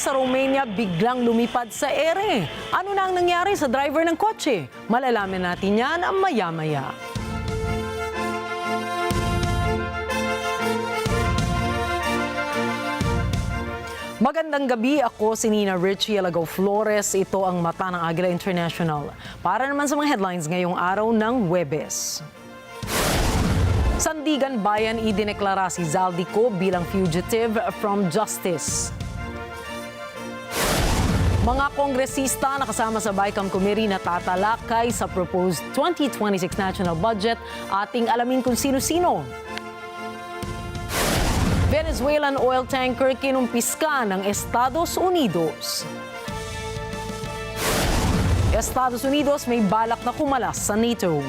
sa Romania biglang lumipad sa ere. Ano na ang nangyari sa driver ng kotse? Malalaman natin yan maya-maya. Magandang gabi, ako si Nina Richie Alagaw Flores. Ito ang Mata ng Agila International. Para naman sa mga headlines ngayong araw ng Huwebes. Sandiganbayan idineklara si ZALDY bilang fugitive from justice. Mga kongresista na kasama sa BICAM committee na tatalakay sa proposed 2026 national budget, ating alamin kung sino-sino. Venezuelan oil tanker kinumpiska ng Estados Unidos. Estados Unidos may balak na kumalas sa NATO.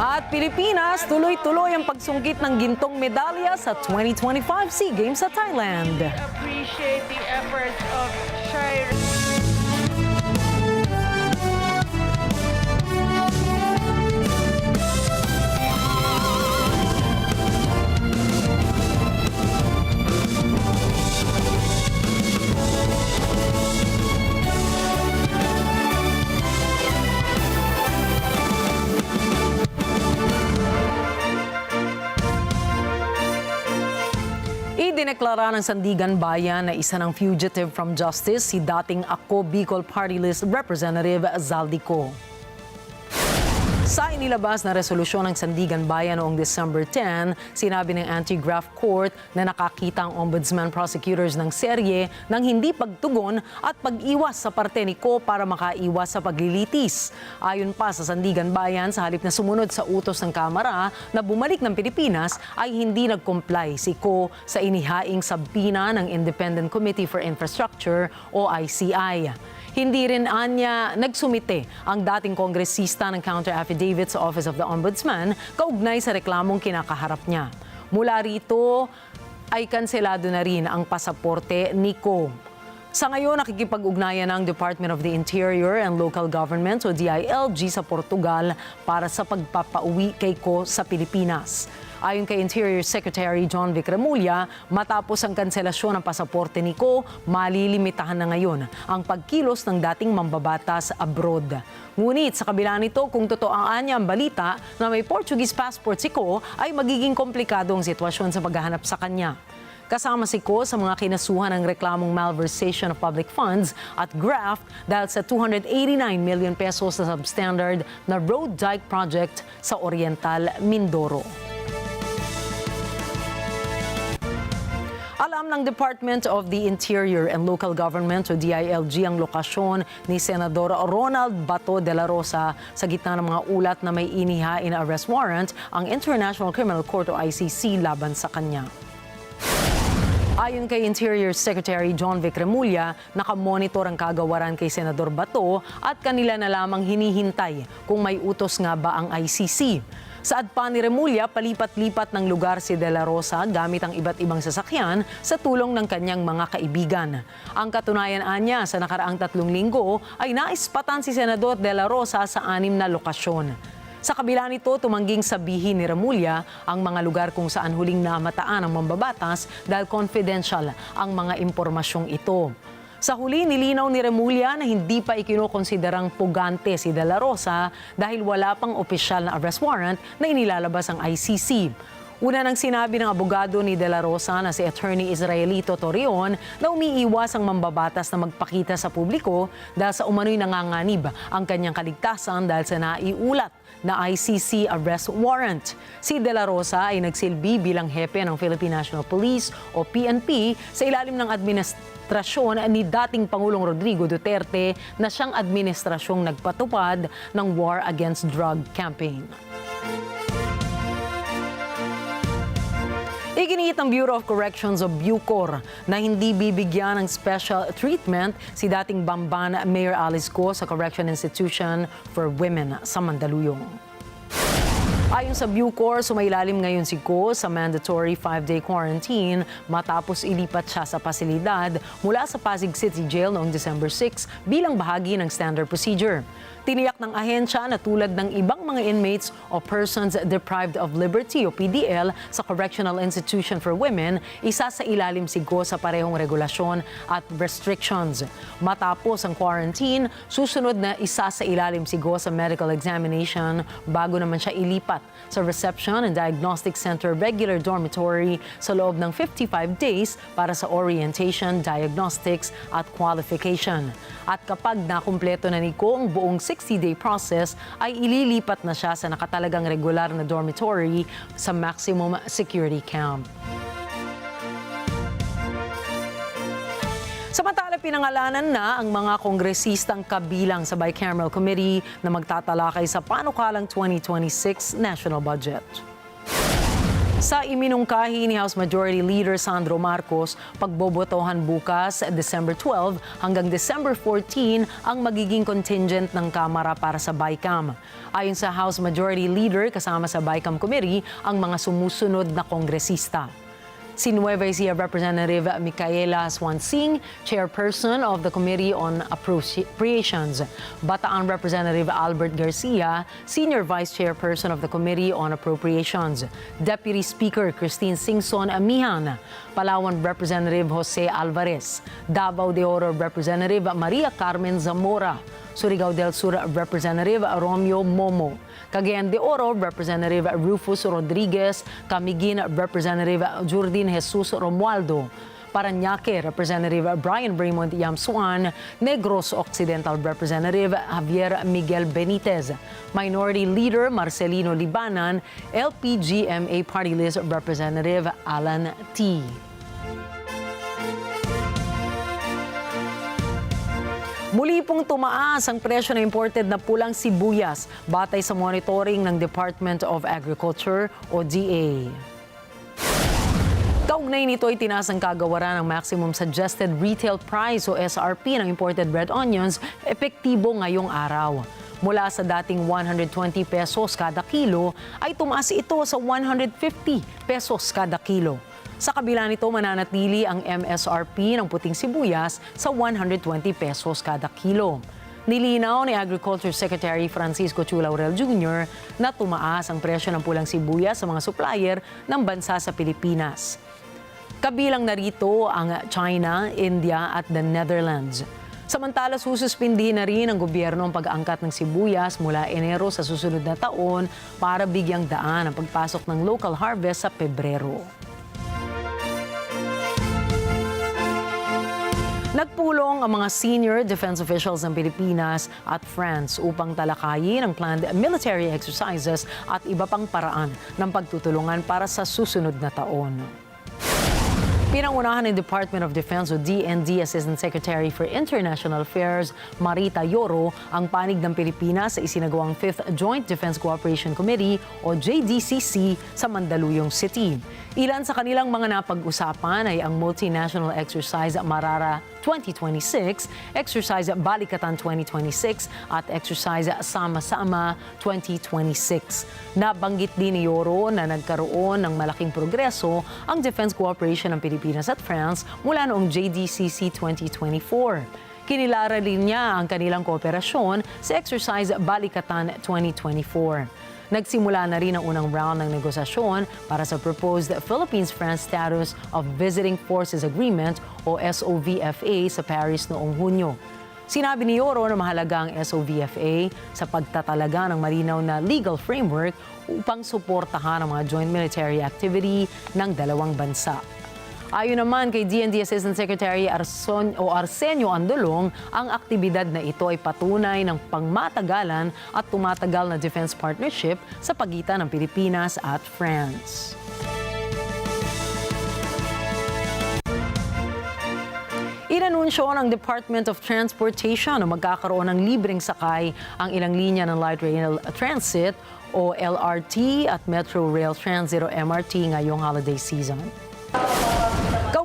At Pilipinas, tuloy-tuloy ang pagsungkit ng gintong medalya sa 2025 SEA Games sa Thailand. Appreciate the efforts of Shire. Idineklara ng Sandiganbayan na isa ng fugitive from justice si dating Ako Bicol Party List Representative ZALDY. Sa inilabas na resolusyon ng Sandiganbayan noong December 10, sinabi ng Anti-Graft Court na nakakita ang ombudsman prosecutors ng serye ng hindi pagtugon at pag-iwas sa parte ni Ko para makaiwas sa paglilitis. Ayon pa sa Sandiganbayan, sa halip na sumunod sa utos ng Kamara na bumalik ng Pilipinas, ay hindi nag-comply si Ko sa inihaing sabina ng Independent Committee for Infrastructure o ICI. Hindi rin anya nagsumite ang dating kongresista ng counter-affidavit sa Office of the Ombudsman kaugnay sa reklamong kinakaharap niya. Mula rito ay kanselado na rin ang pasaporte ni Ko. Sa ngayon, nakikipag-ugnayan ng Department of the Interior and Local Government o DILG sa Portugal para sa pagpapauwi kay Ko sa Pilipinas. Ayon kay Interior Secretary John Vicramulya, matapos ang kanselasyon ng pasaporte ni Ko, malilimitahan na ngayon ang pagkilos ng dating mambabatas abroad. Ngunit sa kabila nito, kung totoo ang anya ang balita na may Portuguese passport si Ko, ay magiging komplikado ang sitwasyon sa paghahanap sa kanya. Kasama si Ko sa mga kinasuhan ng reklamong malversation of public funds at graft dahil sa 289 million pesos na substandard na road dike project sa Oriental Mindoro. Alam ng Department of the Interior and Local Government o DILG ang lokasyon ni Senador Ronald Bato de la Rosa sa gitna ng mga ulat na may inihain na arrest warrant ang International Criminal Court o ICC laban sa kanya. Ayon kay Interior Secretary John Vicramulya, nakamonitor ang kagawaran kay Senador Bato at kanila na lamang hinihintay kung may utos nga ba ang ICC. Saad pa ni Remulla, palipat-lipat ng lugar si De La Rosa gamit ang iba't ibang sasakyan sa tulong ng kanyang mga kaibigan. Ang katunayan anya sa nakaraang 3 linggo ay naispatan si Senador De La Rosa sa 6 na lokasyon. Sa kabila nito, tumangging sabihin ni Remulla ang mga lugar kung saan huling namataan ang mambabatas dahil confidential ang mga impormasyong ito. Sa huli, nilinaw ni Remulla na hindi pa ikinokonsiderang pugante si De La Rosa dahil wala pang opisyal na arrest warrant na inilalabas ang ICC. Una nang sinabi ng abogado ni De La Rosa na si Attorney Israelito Torreon na umiiwas ang mambabatas na magpakita sa publiko dahil sa umano'y nanganganib ang kanyang kaligtasan dahil sa naiulat na ICC arrest warrant. Si De La Rosa ay nagsilbi bilang hepe ng Philippine National Police o PNP sa ilalim ng administrasyon ni dating Pangulong Rodrigo Duterte na siyang administrasyong nagpatupad ng War Against Drug Campaign. Iginiit ng Bureau of Corrections o BUCOR na hindi bibigyan ng special treatment si dating Bamban Mayor Alice Go sa Correction Institution for Women sa Mandaluyong. Ayon sa BUCOR, sumailalim ngayon si Ko sa mandatory 5-day quarantine matapos ilipat siya sa pasilidad mula sa Pasig City Jail noong December 6 bilang bahagi ng standard procedure. Tiniyak ng ahensya na tulad ng ibang mga inmates o persons deprived of liberty o PDL sa Correctional Institution for Women, isa sa ilalim si Go sa parehong regulasyon at restrictions. Matapos ang quarantine, susunod na isa sa ilalim si Go sa medical examination bago naman siya ilipat sa Reception and Diagnostic Center regular dormitory sa loob ng 55 days para sa orientation, diagnostics at qualification. At kapag nakumpleto na ni Ko ang buong 60-day process, ay ililipat na siya sa nakatalagang regular na dormitory sa maximum security camp. Samantala, pinangalanan na ang mga kongresistang kabilang sa Bicameral Committee na magtatalakay sa panukalang 2026 national budget. Sa iminungkahi ni House Majority Leader Sandro Marcos, pagbobotohan bukas December 12 hanggang December 14 ang magiging contingent ng Kamara para sa BICAM. Ayon sa House Majority Leader, kasama sa BICAM Committee ang mga sumusunod na kongresista. Si Nueva Ecija Representative Micaela Swansing, Chairperson of the Committee on Appropriations. Bataan Representative Albert Garcia, Senior Vice Chairperson of the Committee on Appropriations. Deputy Speaker Christine Singson Amihan. Palawan Representative Jose Alvarez. Davao de Oro Representative Maria Carmen Zamora. Surigao del Sur Representative Romeo Momo. Cagayan de Oro Representative Rufus Rodriguez, Camiguin Representative Jurdin Jesus Romualdo, Parañaque Representative Brian Raymond Yamsuan, Negros Occidental Representative Javier Miguel Benitez, Minority Leader Marcelino Libanan, LPGMA Party List Representative Alan T. Muli pong tumaas ang presyo ng imported na pulang sibuyas batay sa monitoring ng Department of Agriculture o DA. Kaugnay nito ay tinaas ang kagawaran ng maximum suggested retail price o SRP ng imported red onions epektibo ngayong araw. Mula sa dating 120 pesos kada kilo ay tumaas ito sa 150 pesos kada kilo. Sa kabila nito, mananatili ang MSRP ng puting sibuyas sa 120 pesos kada kilo. Nilinaw ni Agriculture Secretary Francisco Chu Laurel Jr. na tumaas ang presyo ng pulang sibuyas sa mga supplier ng bansa sa Pilipinas. Kabilang narito ang China, India at the Netherlands. Samantala, sususpindihin na rin ng gobyerno ang pag-aangkat ng sibuyas mula Enero sa susunod na taon para bigyang daan ang pagpasok ng local harvest sa Pebrero. Nagpulong ang mga senior defense officials ng Pilipinas at France upang talakayin ang planned military exercises at iba pang paraan ng pagtutulungan para sa susunod na taon. Pinangunahan ng Department of Defense o DND Assistant Secretary for International Affairs Marita Yoro ang panig ng Pilipinas sa isinagawang 5th Joint Defense Cooperation Committee o JDCC sa Mandaluyong City. Ilan sa kanilang mga napag-usapan ay ang Multinational Exercise Marara 2026, Exercise Balikatan 2026 at Exercise Sama-Sama 2026. Nabanggit din ni Yoro na nagkaroon ng malaking progreso ang defense cooperation ng Pilipinas at France mula noong JDCC 2024. Kinilara din niya ang kanilang kooperasyon sa Exercise Balikatan 2024. Nagsimula na rin ang unang round ng negosasyon para sa proposed Philippines-France Status of Visiting Forces Agreement o SOVFA sa Paris noong Hunyo. Sinabi ni Yoro na mahalaga ang SOVFA sa pagtatalaga ng malinaw na legal framework upang suportahan ang mga joint military activity ng dalawang bansa. Ayon naman kay DND Assistant Secretary Arsenio Andolong, ang aktibidad na ito ay patunay ng pangmatagalan at tumatagal na defense partnership sa pagitan ng Pilipinas at France. Inanunsyo ng Department of Transportation na magkakaroon ng libreng sakay ang ilang linya ng Light Rail Transit o LRT at Metro Rail Transit o MRT ngayong holiday season.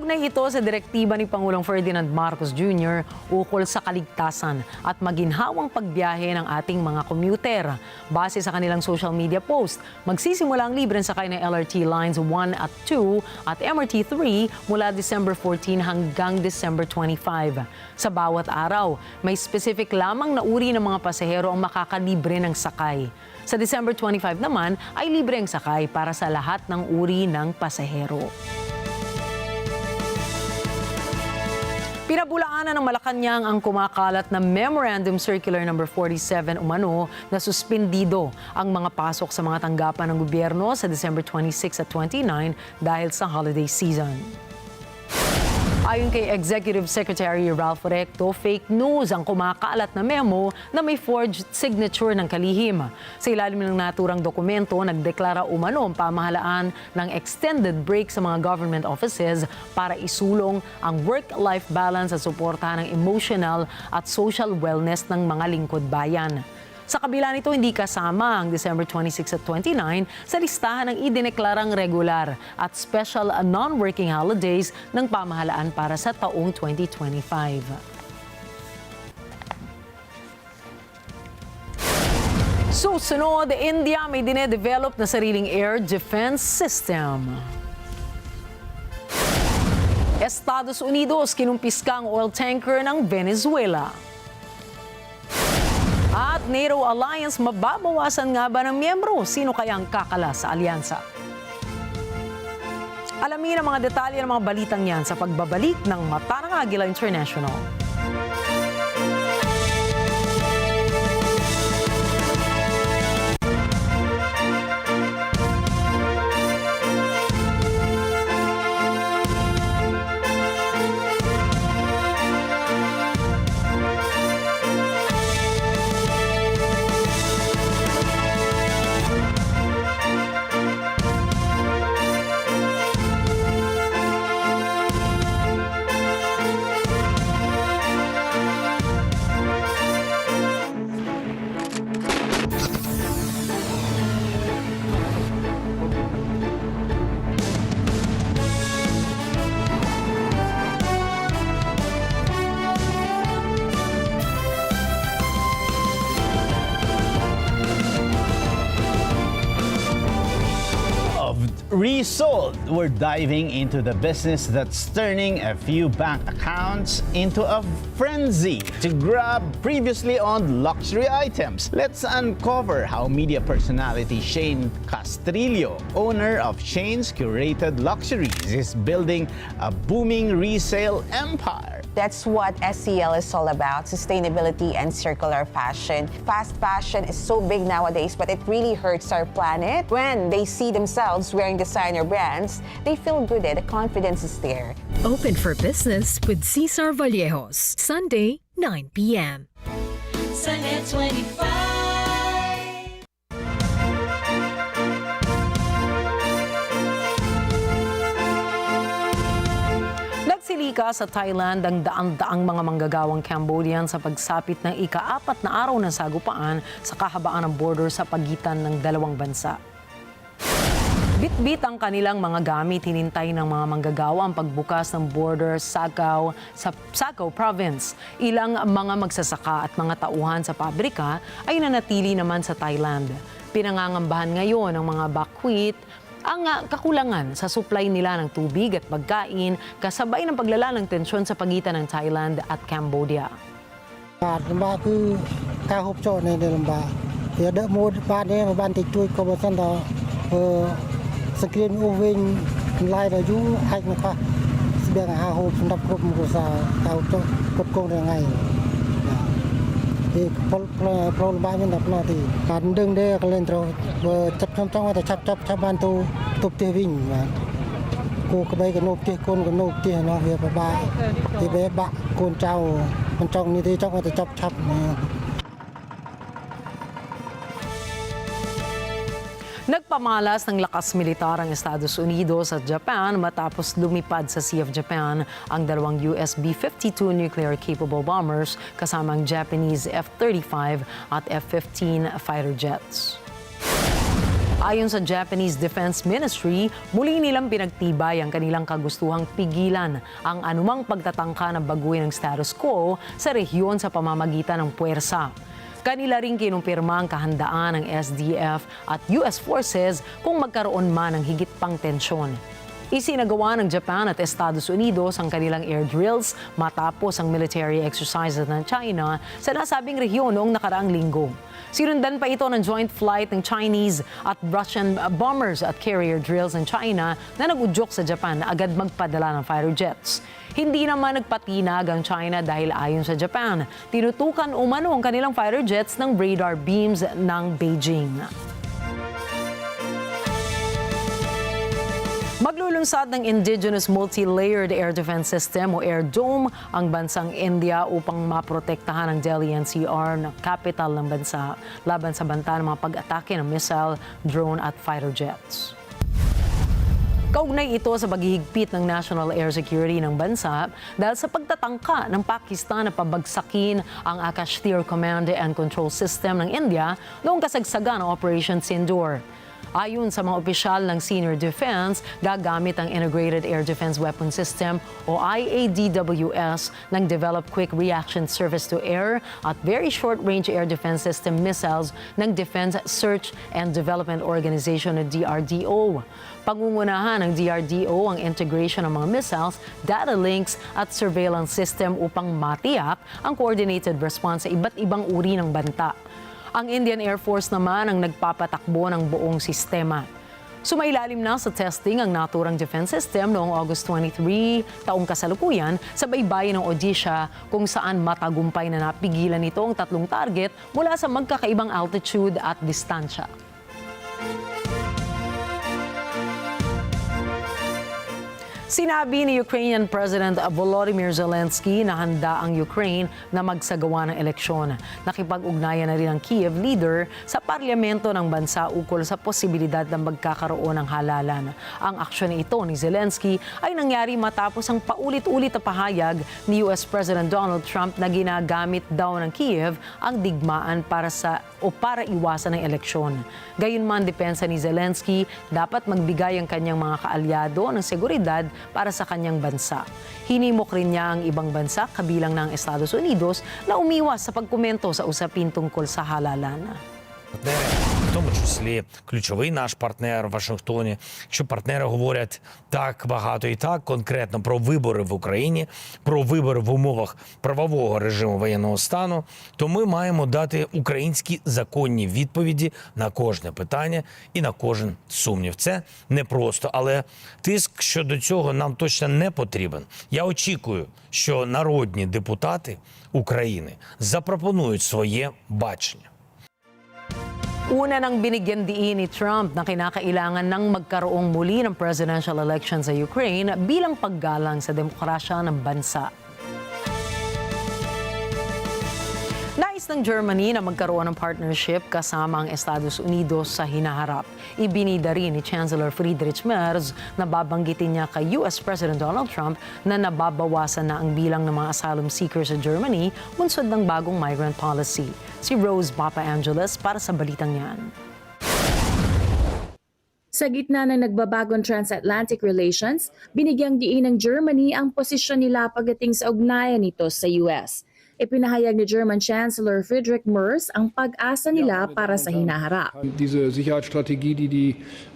Kaugnay ito sa direktiba ni Pangulong Ferdinand Marcos Jr. ukol sa kaligtasan at maginhawang pagbiyahe ng ating mga commuter. Base sa kanilang social media post, magsisimula ang libreng sakay ng LRT Lines 1 at 2 at MRT 3 mula December 14 hanggang December 25. Sa bawat araw, may specific lamang na uri ng mga pasahero ang makakalibre ng sakay. Sa December 25 naman ay libre ang sakay para sa lahat ng uri ng pasahero. Pinabulaanan ng Malacanang ang kumakalat na Memorandum Circular No. 47 umano na suspendido ang mga pasok sa mga tanggapan ng gobyerno sa December 26 at 29 dahil sa holiday season. Ayon kay Executive Secretary Ralph Recto, fake news ang kumakalat na memo na may forged signature ng kalihim. Sa ilalim ng naturang dokumento, nagdeklara umano ang pamahalaan ng extended break sa mga government offices para isulong ang work-life balance at suportahan ng emotional at social wellness ng mga lingkod bayan. Sa kabila nito, hindi kasama ang December 26 at 29 sa listahan ng idineklarang regular at special non-working holidays ng pamahalaan para sa taong 2025. Susunod, India may dinedevelop na sariling air defense system. Estados Unidos kinumpiska ang oil tanker ng Venezuela. At NATO Alliance, mababawasan nga ba ng miyembro? Sino kaya ang kakala sa alyansa? Alamin ang mga detalye ng mga balitang yan sa pagbabalik ng Mata ng Agila International. Resold, we're diving into the business that's turning a few bank accounts into a frenzy to grab previously owned luxury items. Let's uncover how media personality Shane Castrillo, owner of Shane's Curated Luxuries, is building a booming resale empire. That's what SCL is all about, sustainability and circular fashion. Fast fashion is so big nowadays, but it really hurts our planet. When they see themselves wearing designer brands, they feel good, the confidence is there. Open for business with Cesar Vallejos, Sunday, 9 p.m. Sunday 25. Nagsilikas sa Thailand ang daan-daang mga manggagawang Cambodian sa pagsapit ng ika-4 na araw ng sagupaan sa kahabaan ng border sa pagitan ng dalawang bansa. Bit-bit ang kanilang mga gamit, hinintay ng mga manggagawa ang pagbukas ng border sa Sakay Province. Ilang mga magsasaka at mga tauhan sa pabrika ay nanatili naman sa Thailand. Pinangangambahan ngayon ng mga bakwit ang kakulangan sa supply nila ng tubig at pagkain kasabay ng paglala ng tensyon sa pagitan ng Thailand at Cambodia. លំបាកគឺការហូបចុកនេះលំបាកវាដឹកម៉ូតបានទេបានតិចតួចក៏បើសិនដល់សង្គ្រាមអូសវិញបន្លាយដល់យូរអាចនឹងខ្វះស្បៀងអាហារហូបសម្រាប់គ្រប់គ្រួសារការហូបចុកគ្រប់គ្រងរាល់ថ្ងៃប្រលំបាកមានតែផ្នែកទីបានដឹងទេក៏លេងត្រូវចិត្តខ្ញុំចង់តែចាប់បានទៅផ្ទះវិញបាទគូក្បីក៏នៅផ្ទះកូនក៏នៅផ្ទះនោះវាពិបាកទីវាបាក់កូនចៅមិនចង់នេះទេចង់តែចាប់ឆាប់ Nagpamalas ng lakas militar ang Estados Unidos at Japan matapos lumipad sa Sea of Japan ang dalawang US B-52 nuclear-capable bombers kasama ang Japanese F-35 at F-15 fighter jets. Ayon sa Japanese Defense Ministry, muli nilang pinagtibay ang kanilang kagustuhang pigilan ang anumang pagtatangka ng baguhin ng status quo sa rehiyon sa pamamagitan ng puwersa. Kanila ring kinumpirma ang kahandaan ng SDF at US forces kung magkaroon man ng higit pang tensyon. Isinagawa ng Japan at Estados Unidos ang kanilang air drills matapos ang military exercises ng China sa nasabing rehiyon noong nakaraang linggo. Sinundan pa ito ng joint flight ng Chinese at Russian bombers at carrier drills ng China na nag-udyok sa Japan na agad magpadala ng fighter jets. Hindi naman nagpatinag ang China dahil ayon sa Japan, tinutukan umano ang kanilang fighter jets ng radar beams ng Beijing. Maglulunsad ng Indigenous Multi-Layered Air Defense System o Air Dome ang bansang India upang maprotektahan ang Delhi NCR na capital ng bansa laban sa banta ng mga pag-atake ng missile, drone at fighter jets. Kaugnay ito sa paghihigpit ng national air security ng bansa dahil sa pagtatangka ng Pakistan na pabagsakin ang Akash Tir Command and Control System ng India noong kasagsagan ng Operation Sindoor. Ayon sa mga opisyal ng Senior Defense, gagamit ang Integrated Air Defense Weapon System o IADWS ng Developed Quick Reaction Surface to Air at Very Short Range Air Defense System missiles ng Defense Search and Development Organization o DRDO. Pangungunahan ng DRDO ang integration ng mga missiles, data links at surveillance system upang matiyak ang coordinated response sa iba't ibang uri ng banta. Ang Indian Air Force naman ang nagpapatakbo ng buong sistema. Sumailalim na sa testing ang naturang defense system noong August 23, taong kasalukuyan, sa baybayin ng Odisha kung saan matagumpay na napigilan nito ang 3 target mula sa magkakaibang altitude at distansya. Sinabi ni Ukrainian President Volodymyr Zelensky na handa ang Ukraine na magsagawa ng eleksyon. Nakipag-ugnayan na rin ang Kiev leader sa parlamento ng bansa ukol sa posibilidad na magkakaroon ng halalan. Ang aksyon na ito ni Zelensky ay nangyari matapos ang paulit-ulit na pahayag ni US President Donald Trump na ginagamit daw ng Kiev ang digmaan para iwasan ng eleksyon. Gayunman, depensa ni Zelensky, dapat magbigay ang kanyang mga kaalyado ng seguridad para sa kanyang bansa. Hinimok rin niya ang ibang bansa, kabilang ng Estados Unidos, na umiwas sa pagkomento sa usapin tungkol sa halalan. В тому числі ключовий наш партнер в Вашингтоні. Якщо партнери говорять так багато і так конкретно про вибори в Україні, про вибори в умовах правового режиму воєнного стану, то ми маємо дати українські законні відповіді на кожне питання і на кожен сумнів. Це непросто, але тиск щодо цього нам точно не потрібен. Я очікую, що народні депутати України запропонують своє бачення. Una nang binigyan diin ni Trump na kinakailangan ng magkaroong muli ng presidential election sa Ukraine bilang paggalang sa demokrasya ng bansa. Nais ng Germany na magkaroon ng partnership kasama ang Estados Unidos sa hinaharap. Ibinida rin ni Chancellor Friedrich Merz na babanggitin niya kay US President Donald Trump na nababawasan na ang bilang ng mga asylum seekers sa Germany bunsod ng bagong migrant policy. Si Rose Papa Angeles para sa balitang yan. Sa gitna ng nagbabagong transatlantic relations, binigyang diin ng Germany ang posisyon nila pagdating sa ugnayan nito sa US. Ipinahayag ni German Chancellor Friedrich Merz ang pag-asa nila para sa hinaharap. Diese Sicherheitsstrategie, die die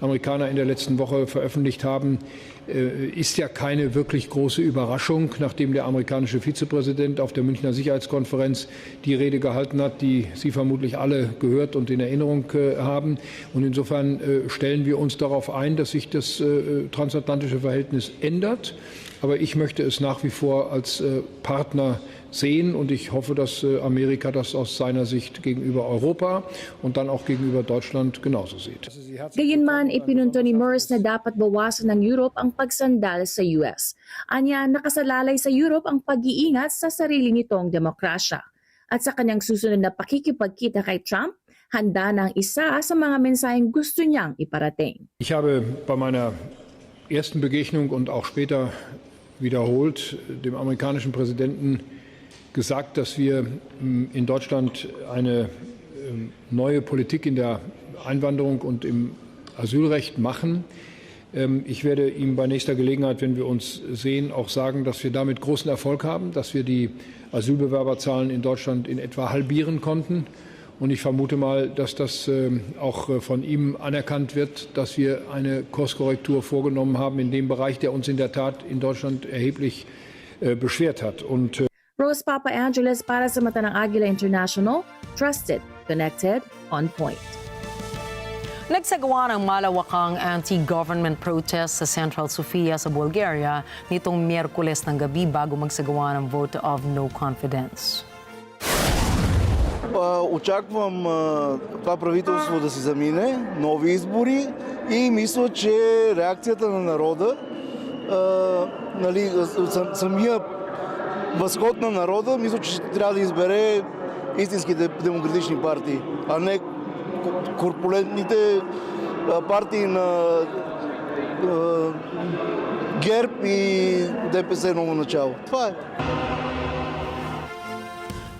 Amerikaner in der letzten Woche veröffentlicht haben, ist ja keine wirklich große Überraschung, nachdem der amerikanische Vizepräsident auf der Münchner Sicherheitskonferenz die Rede gehalten hat, die Sie vermutlich alle gehört und in Erinnerung haben. Und insofern stellen wir uns darauf ein, dass sich das transatlantische Verhältnis ändert. Aber ich möchte es nach wie vor als Partner sehen und ich hoffe, dass Amerika das aus seiner Sicht gegenüber Europa und dann auch gegenüber Deutschland genauso sieht. Gayunman, ipinunto ni Merz na dapat bawasan ng Europe ang pagsandal sa US. Anya, nakasalalay sa Europe ang pag-iingat sa sarili nitong demokrasya. At sa kanyang susunod na pakikipagkita kay Trump, handa na ang isa sa mga mensaheng gusto niyang iparating. Ich habe bei meiner ersten Begegnung und auch später wiederholt dem amerikanischen Präsidenten gesagt, dass wir in Deutschland eine neue Politik in der Einwanderung und im Asylrecht machen. Ich werde ihm bei nächster Gelegenheit, wenn wir uns sehen, auch sagen, dass wir damit großen Erfolg haben, dass wir die Asylbewerberzahlen in Deutschland in etwa halbieren konnten. Und ich vermute mal, dass das auch von ihm anerkannt wird, dass wir eine Kurskorrektur vorgenommen haben in dem Bereich, der uns in der Tat in Deutschland erheblich beschwert hat. Und Rose Papa Angeles para sa mata ng Agila International, trusted, connected, on point. Nagsagawa ng malawakang anti-government protest sa Central Sofia sa Bulgaria nitong Miyerkules ng gabi bago magsagawa ng vote of no confidence. Очаквам това правителство да си замине, нови избори и мисля, че реакцията на народа, самия възход на народа, мисля, че трябва да избере истински демократични партии, а не корпулентните партии на ГЕРБ и ДПС ново начало. Това е.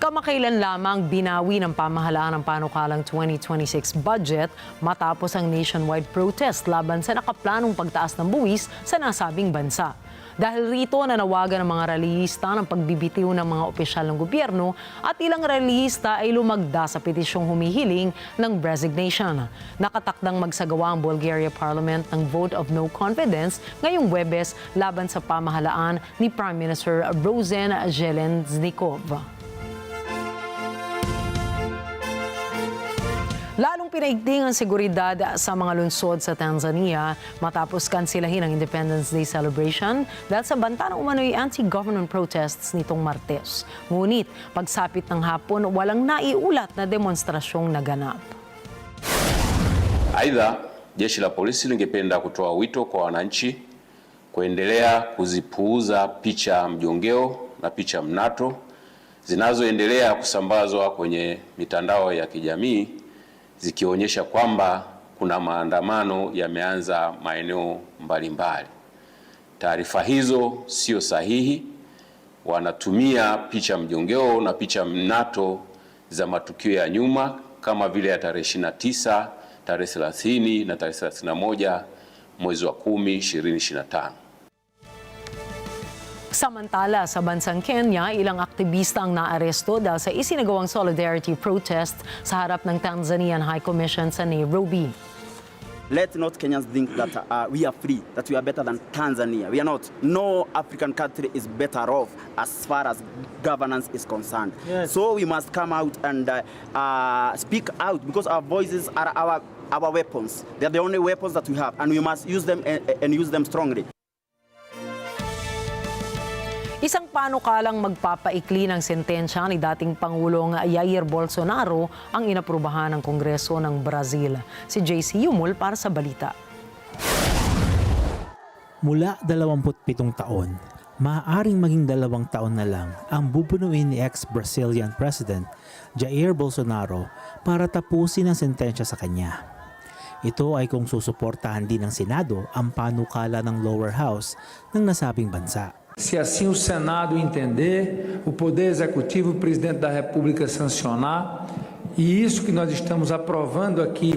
Kamakailan lamang binawi ng pamahalaan ng panukalang 2026 budget matapos ang nationwide protest laban sa nakaplanong pagtaas ng buwis sa nasabing bansa. Dahil rito nanawagan ng mga relihista ng pagbibitiw ng mga opisyal ng gobyerno at ilang relihista ay lumagda sa petisyong humihiling ng resignation. Nakatakdang magsagawa ang Bulgaria Parliament ng vote of no confidence ngayong Huwebes laban sa pamahalaan ni Prime Minister Rosen Zelensnikov. Lalong pinaigting ang seguridad sa mga lungsod sa Tanzania matapos kansilahin ang Independence Day celebration dahil sa banta ng umano'y anti-government protests nitong Martes. Ngunit pagsapit ng hapon, walang naiulat na demonstrasyong naganap. Aidha, jeshi la polisi lingependa kutoa wito kwa wananchi kuendelea kuzipuuza picha mjongeo na picha mnato zinazoendelea kusambazwa kwenye mitandao ya kijamii zikionyesha kwamba kuna maandamano yameanza maeneo mbalimbali. Taarifa hizo sio sahihi. Wanatumia picha mjongeo na picha mnato za matukio ya nyuma kama vile ya tarehe 29, tarehe 30 na tarehe 31 mwezi wa 10, 2025. Samantala, sa bansang Kenya, ilang aktivista ang naaresto dahil sa isinagawang solidarity protest sa harap ng Tanzanian High Commission sa Nairobi. Let not Kenyans think that we are free, that we are better than Tanzania. We are not. No African country is better off as far as governance is concerned. Yes. So we must come out and speak out because our voices are our weapons. They are the only weapons that we have, and we must use them and use them strongly. Isang panukalang magpapaikli ng sentensya ni dating Pangulong Jair Bolsonaro ang inaprubahan ng Kongreso ng Brazil. Si JC Yumul para sa balita. Mula 27 taon, maaaring maging 2 taon na lang ang bubunuin ni ex-Brazilian President Jair Bolsonaro para tapusin ang sentensya sa kanya. Ito ay kung susuportahan din ng Senado ang panukala ng lower house ng nasabing bansa. Se assim o Senado entender, o Poder Executivo, o Presidente da República sancionar, e isso que nós estamos aprovando aqui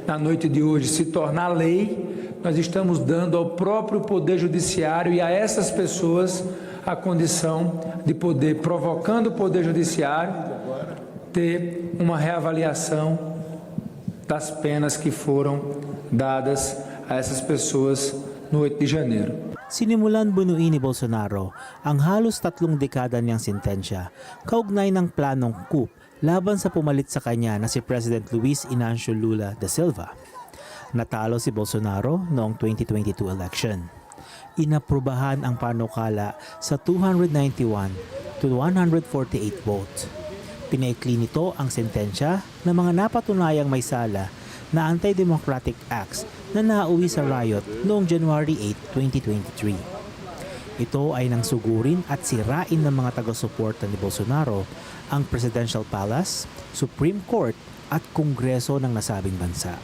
na noite de hoje se tornar lei, nós estamos dando ao próprio Poder Judiciário e a essas pessoas a condição de poder, provocando o Poder Judiciário, ter uma reavaliação das penas que foram dadas a essas pessoas no 8 de janeiro. Sinimulan bunuin ni Bolsonaro ang halos 3 dekada niyang sentensya kaugnay ng planong coup laban sa pumalit sa kanya na si President Luis Inacio Lula da Silva. Natalo si Bolsonaro noong 2022 election. Inaprubahan ang panukala sa 291 to 148 votes. Pinaikli nito ang sentensya ng mga napatunayang may sala na anti-democratic acts na nauwi sa riot noong January 8, 2023. Ito ay nang sugurin at sirain ng mga taga-suporta ni Bolsonaro ang Presidential Palace, Supreme Court at Kongreso ng nasabing bansa.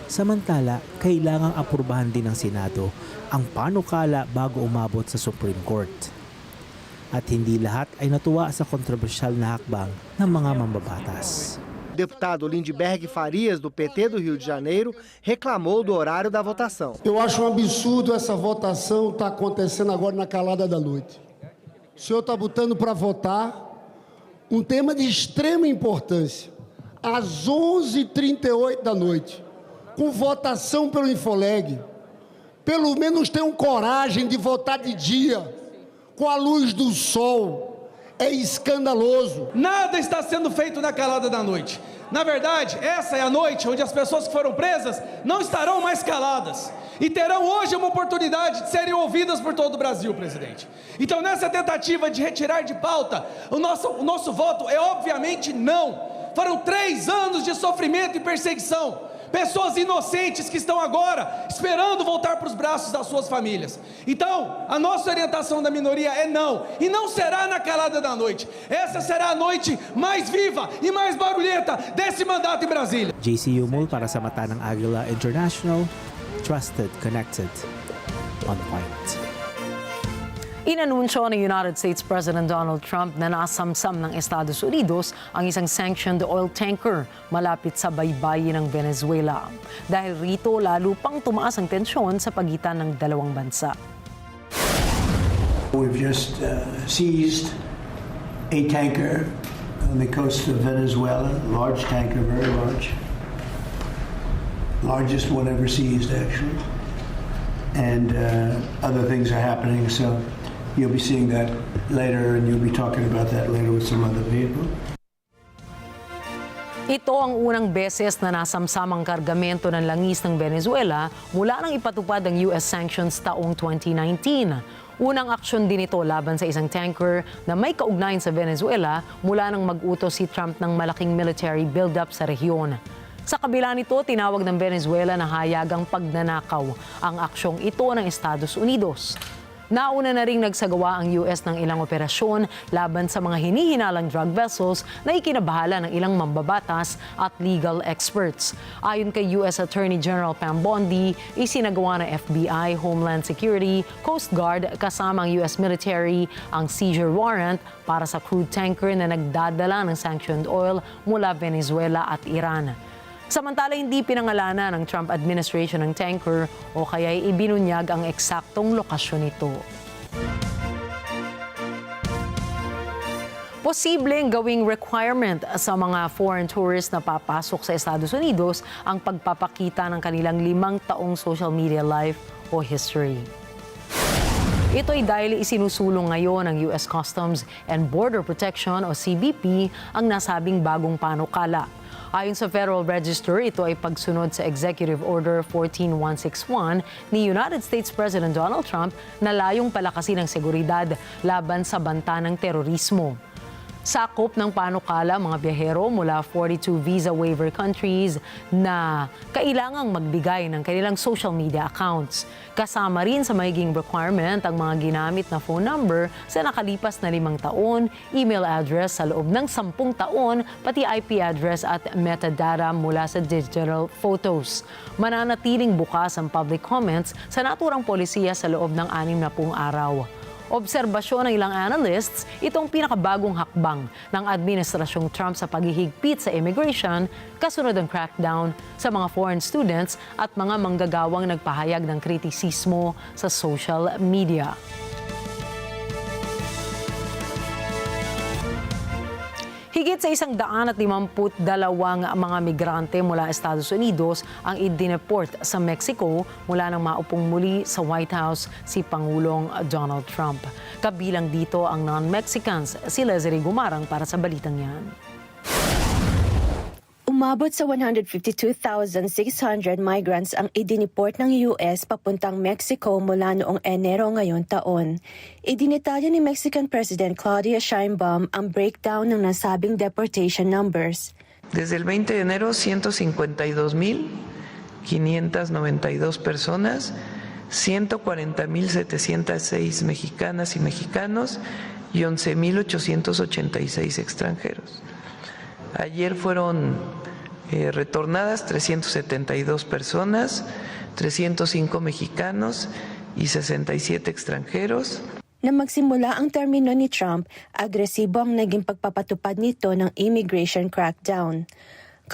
Samantala, kailangang aprubahan din ng Senado ang panukala bago umabot sa Supreme Court. At hindi lahat ay natuwa sa kontrobersyal na hakbang ng mga mambabatas. Deputado Lindbergh Farias, do PT do Rio de Janeiro, reclamou do horário da votação. Eu acho um absurdo essa votação estar acontecendo agora na calada da noite. O senhor está botando para votar um tema de extrema importância, às 11h38 da noite, com votação pelo Infoleg. Pelo menos tenham coragem de votar de dia, com a luz do sol. É escandaloso. Nada está sendo feito na calada da noite. Na verdade, essa é a noite onde as pessoas que foram presas não estarão mais caladas e terão hoje uma oportunidade de serem ouvidas por todo o Brasil, presidente. Então, nessa tentativa de retirar de pauta, o nosso voto é obviamente não. Foram 3 anos de sofrimento e perseguição. Pessoas inocentes que estão agora esperando voltar para os braços das suas famílias. Então, a nossa orientação da minoria é não. E não será na calada da noite. Essa será a noite mais viva e mais barulhenta desse mandato em Brasília. JC Yumul para sa mata ng Agila International. Trusted, connected, on point. Inanunsyo ni United States President Donald Trump na nasamsam ng Estados Unidos ang isang sanctioned oil tanker malapit sa baybayin ng Venezuela. Dahil rito, lalo pang tumaas ang tensyon sa pagitan ng dalawang bansa. We've just seized a tanker on the coast of Venezuela, large tanker, very large. Largest one ever seized, actually. And other things are happening, so you'll be seeing that later, and you'll be talking about that later with some other people. Ito ang unang beses na nasamsamang kargamento ng langis ng Venezuela mula nang ipatupad ang US sanctions taong 2019. Unang aksyon din ito laban sa isang tanker na may kaugnayan sa Venezuela mula nang mag-utos si Trump ng malaking military build-up sa rehiyon. Sa kabila nito, tinawag ng Venezuela na hayagang pagnanakaw ang aksyong ito ng Estados Unidos. Nauna na ring nagsagawa ang US ng ilang operasyon laban sa mga hinihinalang drug vessels na ikinabahala ng ilang mambabatas at legal experts. Ayon kay US Attorney General Pam Bondi, isinagawa ng FBI, Homeland Security, Coast Guard kasama ang US military ang seizure warrant para sa crude tanker na nagdadala ng sanctioned oil mula Venezuela at Iran. Samantala, hindi pinangalanan ng Trump administration ng tanker o kaya ibinunyag ang eksaktong lokasyon nito. Posibleng gawing requirement sa mga foreign tourists na papasok sa Estados Unidos ang pagpapakita ng kanilang 5 taong social media life o history. Ito ay dahil isinusulong ngayon ng US Customs and Border Protection o CBP ang nasabing bagong panukala. Ayon sa Federal Register, ito ay pagsunod sa Executive Order 14161 ni United States President Donald Trump na layong palakasin ang seguridad laban sa banta ng terorismo. Sakop ng panukala mga biyahero mula 42 visa waiver countries na kailangang magbigay ng kanilang social media accounts. Kasama rin sa magiging requirement ang mga ginamit na phone number sa nakalipas na 5 taon, email address sa loob ng 10 taon, pati IP address at metadata mula sa digital photos. Mananatiling bukas ang public comments sa naturang polisiya sa loob ng 60 araw. Obserbasyon ng ilang analysts, itong pinakabagong hakbang ng Administrasyong Trump sa paghihigpit sa immigration, kasunod ng crackdown sa mga foreign students at mga manggagawang nagpahayag ng kritisismo sa social media. Higit sa 152 mga migrante mula Estados Unidos ang i-deport sa Mexico mula nang maupong muli sa White House si Pangulong Donald Trump. Kabilang dito ang non-Mexicans, si Leslie Gumarang para sa balitang yan. Umabot sa 152,600 migrants ang idineport ng US papuntang Mexico mula noong Enero ngayon taon. Idinitalya ni Mexican President Claudia Sheinbaum ang breakdown ng nasabing deportation numbers. Desde el 20 de enero, 152,592 personas, 140,706 mexicanas y mexicanos y 11,886 extranjeros. Ayer fueron retornadas 372 personas, 305 mexicanos y 67 extranjeros. Na magsimula ang termino ni Trump, agresibo ang naging pagpapatupad nito ng immigration crackdown.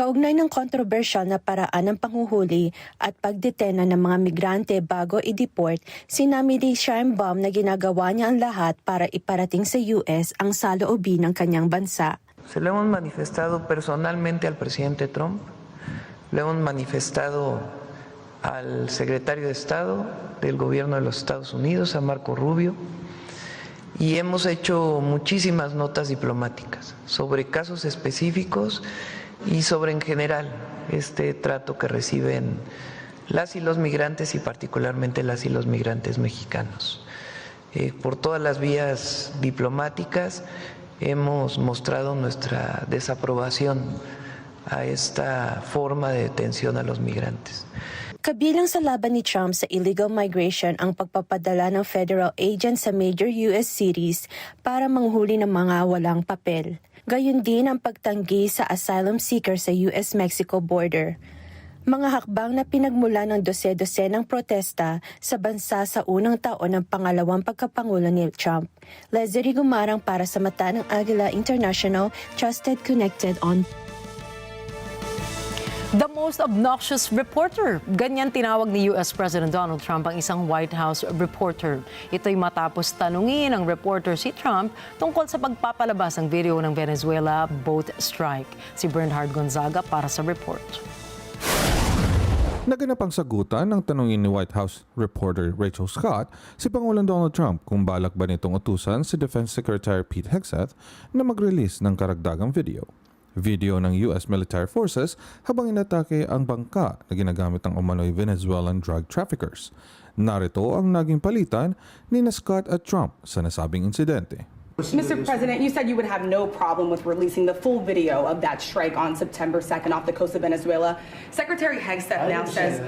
Kaugnay ng kontrobersyal na paraan ng panghuhuli at pagdetena ng mga migrante bago i-deport, sinabi ni Sheinbaum na ginagawa niya ang lahat para iparating sa US ang saloobin ng kanyang bansa. Se lo hemos manifestado personalmente al presidente Trump, le hemos manifestado al secretario de Estado del gobierno de los Estados Unidos, a Marco Rubio, y hemos hecho muchísimas notas diplomáticas sobre casos específicos y sobre en general este trato que reciben las y los migrantes y particularmente las y los migrantes mexicanos. Por todas las vías diplomáticas hemos mostrado nuestra desaprobación a esta forma de detención a los migrantes. Kabilang sa laban ni Trump sa illegal migration ang pagpapadala ng federal agents sa major US cities para manghuli ng mga walang papel. Gayon din ang pagtanggi sa asylum seekers sa US-Mexico border. Mga hakbang na pinagmula ng dose-dosenang protesta sa bansa sa unang taon ng pangalawang pagkapangulo ni Trump. Leslie Gumarang para sa Mata ng Agila International, Trusted, Connected on The most obnoxious reporter. Ganyan tinawag ni US President Donald Trump ang isang White House reporter. Ito'y matapos tanungin ng reporter si Trump tungkol sa pagpapalabas ng video ng Venezuela boat strike. Si Bernhard Gonzaga para sa report. Naganap ang sagutan ng tanungin ni White House reporter Rachel Scott si Pangulong Donald Trump kung balak ba nitong utusan si Defense Secretary Pete Hegseth na mag-release ng karagdagang video. Video ng US military forces habang inatake ang bangka na ginagamit ng umano'y Venezuelan drug traffickers. Narito ang naging palitan ni Scott at Trump sa nasabing insidente. Mr. President, you said you would have no problem with releasing the full video of that strike on September 2nd off the coast of Venezuela. Secretary Hegseth now says...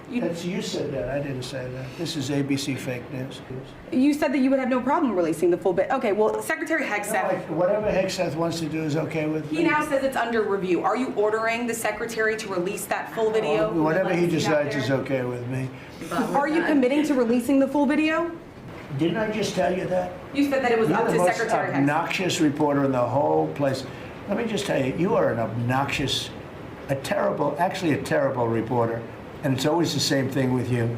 You said that. I didn't say that. This is ABC fake news. You said that you would have no problem releasing the full bit. Okay, well, Secretary Hegseth... Whatever Hegseth wants to do is okay with me. He now says it's under review. Are you ordering the Secretary to release that full video? Whatever he decides is okay with me. Are you committing to releasing the full video? Didn't I just tell you that? You said that it was up to Secretary You're the most Hegseth. obnoxious reporter in the whole place. Let me just tell you, you are an obnoxious, actually a terrible reporter. And it's always the same thing with you.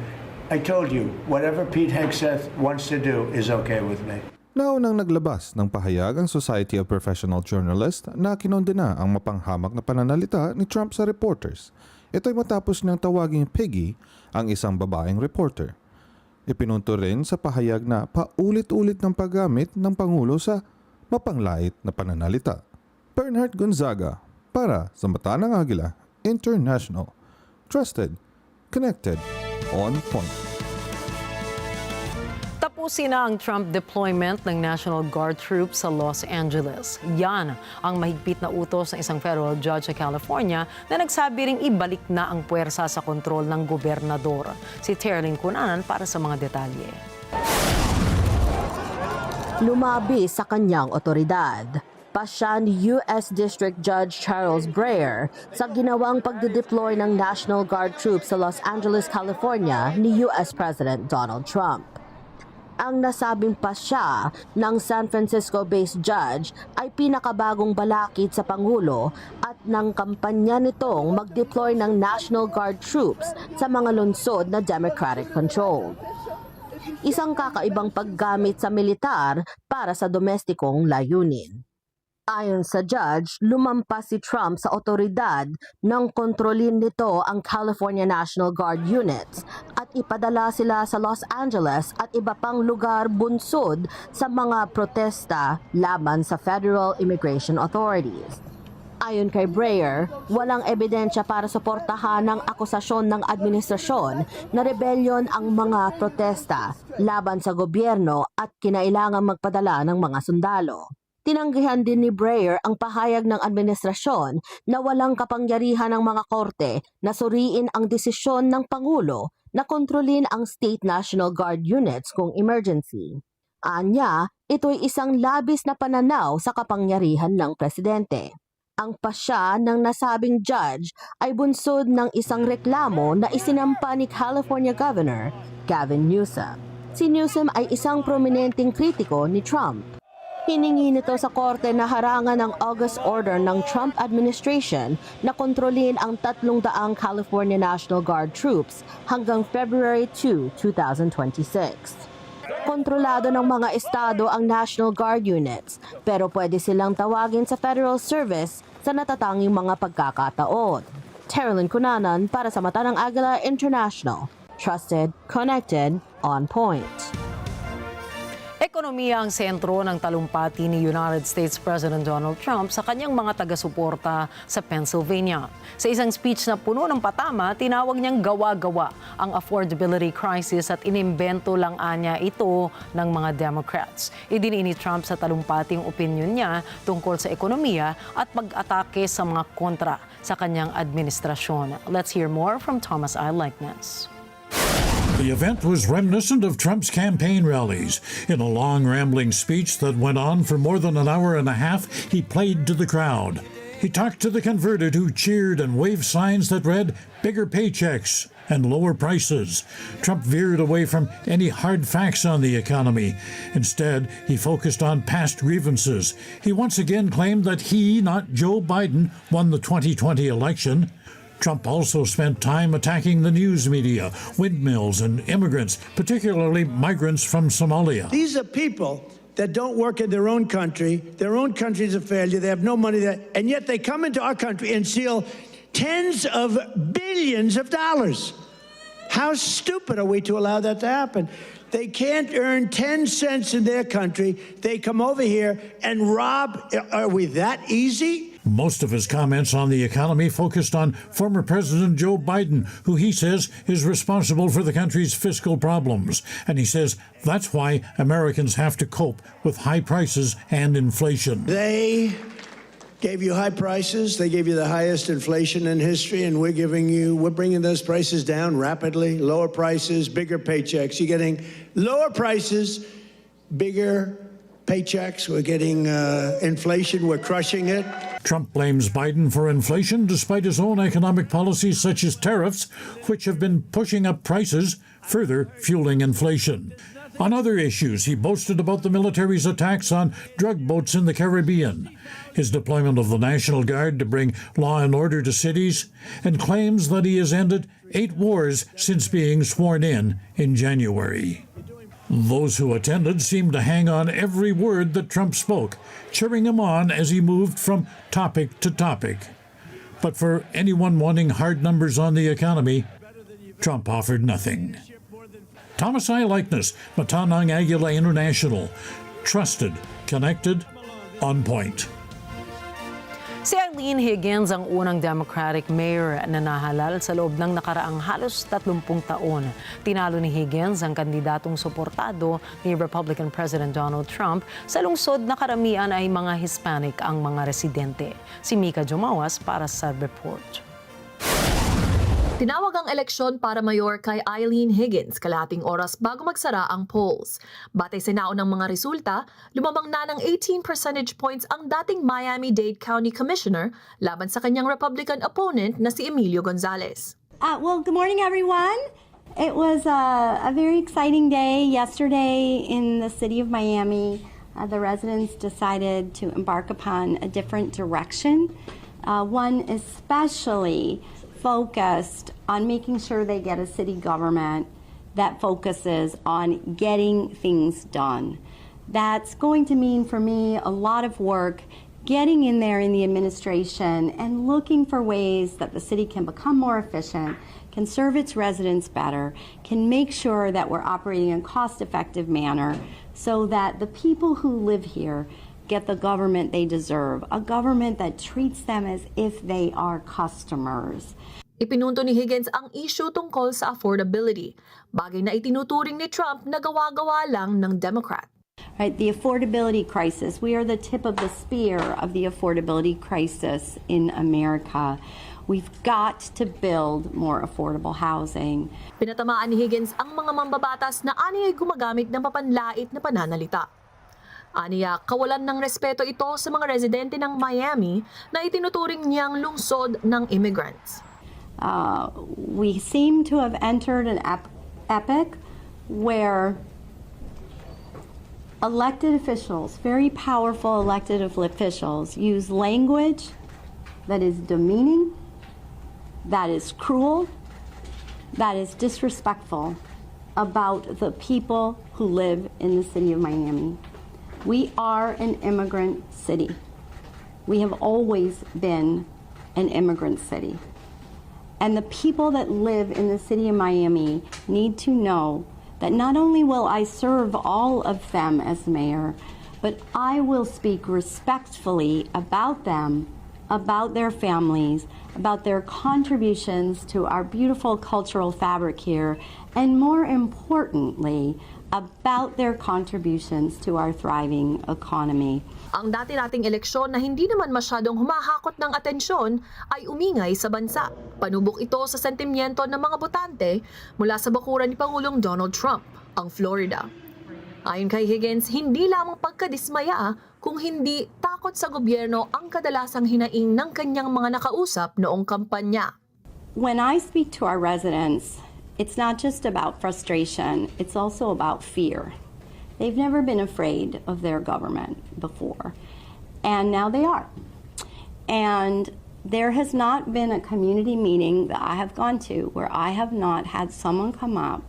I told you, whatever Pete Hegseth wants to do is okay with me. Naunang naglabas ng pahayag ang Society of Professional Journalists na kinondena ang mapanghamak na pananalita ni Trump sa reporters. Ito'y matapos niyang tawaging piggy ang isang babaeng reporter. Ipinunto rin sa pahayag na paulit-ulit ng paggamit ng Pangulo sa mapanglait na pananalita. Bernhard Gonzaga para sa Mata ng Agila International. Trusted, connected, on point. Tapusin na ang Trump deployment ng National Guard troops sa Los Angeles. Yan ang mahigpit na utos ng isang federal judge sa California na nagsabi ring ibalik na ang puwersa sa kontrol ng gobernador. Si Terlin Cunanan para sa mga detalye. Lumabi sa kanyang otoridad. Pasya ni U.S. District Judge Charles Breyer sa ginawang pagdedeploy ng National Guard troops sa Los Angeles, California ni U.S. President Donald Trump. Ang nasabing pasya ng San Francisco-based judge ay pinakabagong balakid sa Pangulo at ng kampanya nitong mag-deploy ng National Guard troops sa mga lungsod na Democratic control. Isang kakaibang paggamit sa militar para sa domestikong layunin. Ayon sa judge, lumampas si Trump sa otoridad nang kontrolin nito ang California National Guard units at ipadala sila sa Los Angeles at iba pang lugar bunsod sa mga protesta laban sa federal immigration authorities. Ayon kay Breyer, walang ebidensya para suportahan ang akusasyon ng administrasyon na rebellion ang mga protesta laban sa gobyerno at kinailangang magpadala ng mga sundalo. Tinanggihan din ni Breyer ang pahayag ng administrasyon na walang kapangyarihan ng mga korte na suriin ang desisyon ng Pangulo na kontrolin ang State National Guard units kung emergency. Anya, ito'y isang labis na pananaw sa kapangyarihan ng presidente. Ang pasya ng nasabing judge ay bunsod ng isang reklamo na isinampa ni California Governor Gavin Newsom. Si Newsom ay isang prominenteng kritiko ni Trump. Hiningi nito sa korte na harangan ng August order ng Trump administration na kontrolin ang 300 California National Guard troops hanggang February 2, 2026. Kontrolado ng mga estado ang National Guard units, pero pwede silang tawagin sa federal service sa natatanging mga pagkakataon. Terilyn Cunanan para sa Mata ng Agila International. Trusted, connected, on point. Ekonomiya ang sentro ng talumpati ni United States President Donald Trump sa kanyang mga taga-suporta sa Pennsylvania. Sa isang speech na puno ng patama, tinawag niyang gawa-gawa ang affordability crisis at inimbento lang anya ito ng mga Democrats. Idiniin ni Trump sa talumpati ang opinyon niya tungkol sa ekonomiya at pag-atake sa mga kontra sa kanyang administrasyon. Let's hear more from Thomas I. Likeness. The event was reminiscent of Trump's campaign rallies. In a long, rambling speech that went on for more than an hour and a half, he played to the crowd. He talked to the converted who cheered and waved signs that read, "Bigger paychecks" and lower prices. Trump veered away from any hard facts on the economy. Instead, he focused on past grievances. He once again claimed that he, not Joe Biden, won the 2020 election. Trump also spent time attacking the news media, windmills, and immigrants, particularly migrants from Somalia. These are people that don't work in their own country. Their own country is a failure. They have no money there, and yet they come into our country and steal tens of billions of dollars. How stupid are we to allow that to happen? They can't earn 10 cents in their country. They come over here and rob. Are we that easy? Most of his comments on the economy focused on former President Joe Biden, who he says is responsible for the country's fiscal problems. And he says that's why Americans have to cope with high prices and inflation. They gave you high prices. They gave you the highest inflation in history, and we're bringing those prices down rapidly. Lower prices, bigger paychecks. You're getting lower prices, bigger paychecks. We're getting inflation. We're crushing it. Trump blames Biden for inflation despite his own economic policies such as tariffs, which have been pushing up prices, further fueling inflation. On other issues, he boasted about the military's attacks on drug boats in the Caribbean, his deployment of the National Guard to bring law and order to cities, and claims that he has ended 8 wars since being sworn in January. Those who attended seemed to hang on every word that Trump spoke, cheering him on as he moved from topic to topic. But for anyone wanting hard numbers on the economy, Trump offered nothing. Thomas I. Likeness, Mata ng Agila International. Trusted, connected, on point. Si Eileen Higgins ang unang Democratic mayor na nahalal sa loob ng nakaraang halos 30 taon. Tinalo ni Higgins ang kandidatong suportado ni Republican President Donald Trump. Sa lungsod na karamihan ay mga Hispanic ang mga residente. Si Mika Jumawas para sa report. Tinawag ang eleksyon para mayor kay Eileen Higgins kalahating oras bago magsara ang polls. Batay sa naunang mga resulta, lumabang na ng 18 percentage points ang dating Miami-Dade County Commissioner laban sa kanyang Republican opponent na si Emilio Gonzalez. Well, good morning, everyone. It was a very exciting day yesterday in the city of Miami. The residents decided to embark upon a different direction, one especially focused on making sure they get a city government that focuses on getting things done. That's going to mean for me a lot of work getting in there in the administration and looking for ways that the city can become more efficient, can serve its residents better, can make sure that we're operating in a cost-effective manner so that the people who live here get the government they deserve, a government that treats them as if they are customers. Ipinunto ni Higgins ang issue tungkol sa affordability, bagay na itinuturing ni Trump na gawa-gawa lang ng Democrat. Right, the affordability crisis, we are the tip of the spear of the affordability crisis in America. We've got to build more affordable housing. Pinatamaan ni Higgins ang mga mambabatas na aniya'y gumagamit ng papanlait na pananalita. Aniya, kawalan ng respeto ito sa mga residente ng Miami na itinuturing niyang lungsod ng immigrants. We seem to have entered an epoch where elected officials, very powerful elected officials, use language that is demeaning, that is cruel, that is disrespectful about the people who live in the city of Miami. We are an immigrant city. We have always been an immigrant city. And the people that live in the city of Miami need to know that not only will I serve all of them as mayor, but I will speak respectfully about them, about their families, about their contributions to our beautiful cultural fabric here, and more importantly, about their contributions to our thriving economy. Ang dati nating eleksyon na hindi naman masyadong humahakot ng atensyon ay umingay sa bansa. Panubok ito sa sentimiento ng mga botante mula sa bakuran ni Pangulong Donald Trump, ang Florida. Ayon kay Higgins, hindi lamang pagkadismaya kung hindi takot sa gobyerno ang kadalasang hinaing ng kanyang mga nakausap noong kampanya. When I speak to our residents, it's not just about frustration, it's also about fear. They've never been afraid of their government before, and now they are. And there has not been a community meeting that I have gone to where I have not had someone come up,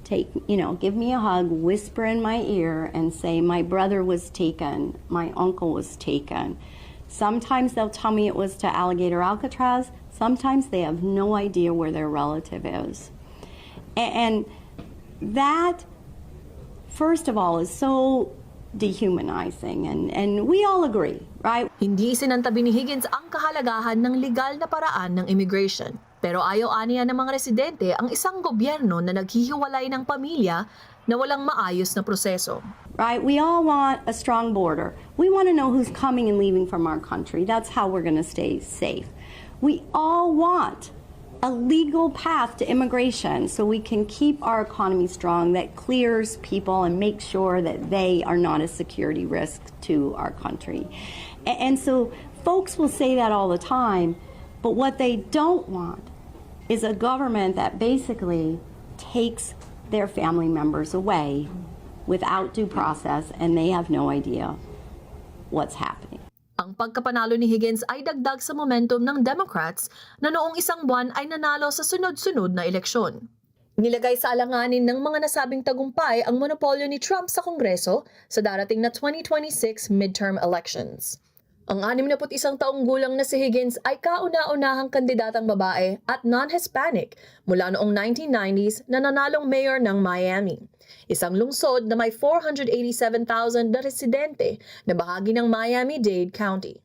give me a hug, whisper in my ear, and say, my brother was taken, my uncle was taken. Sometimes they'll tell me it was to Alligator Alcatraz, sometimes they have no idea where their relative is. And that, first of all, is so dehumanizing, and we all agree, right? Hindi isinantabi ni Higgins ang kahalagahan ng legal na paraan ng immigration. Pero ayaw aniya ng mga residente ang isang gobyerno na naghihiwalay ng pamilya na walang maayos na proseso. Right? We all want a strong border. We want to know who's coming and leaving from our country. That's how we're going to stay safe. We all want a legal path to immigration so we can keep our economy strong that clears people and makes sure that they are not a security risk to our country. And so folks will say that all the time, but what they don't want is a government that basically takes their family members away without due process and they have no idea what's happening. Ang pagkapanalo ni Higgins ay dagdag sa momentum ng Democrats na noong isang buwan ay nanalo sa sunod-sunod na eleksyon. Nilagay sa alanganin ng mga nasabing tagumpay ang monopolyo ni Trump sa Kongreso sa darating na 2026 midterm elections. Ang 61 taong gulang na si Higgins ay kauna-unahang kandidatang babae at non-Hispanic mula noong 1990s na nanalong mayor ng Miami, isang lungsod na may 487,000 na residente na bahagi ng Miami-Dade County.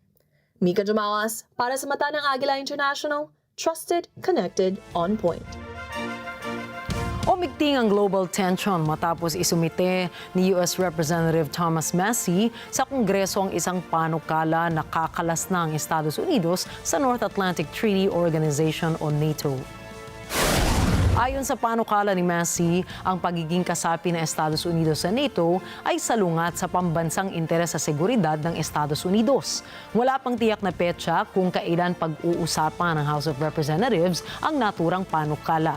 Mika Dumawas, para sa Mata ng Agila International, trusted, connected, on point. Umigting ang global tension matapos isumite ni U.S. Representative Thomas Massie sa Kongreso ang isang panukala na kakalas na ang Estados Unidos sa North Atlantic Treaty Organization o NATO. Ayon sa panukala ni Massie, ang pagiging kasapi ng Estados Unidos sa NATO ay salungat sa pambansang interes sa seguridad ng Estados Unidos. Wala pang tiyak na petsa kung kailan pag-uusapan ng House of Representatives ang naturang panukala.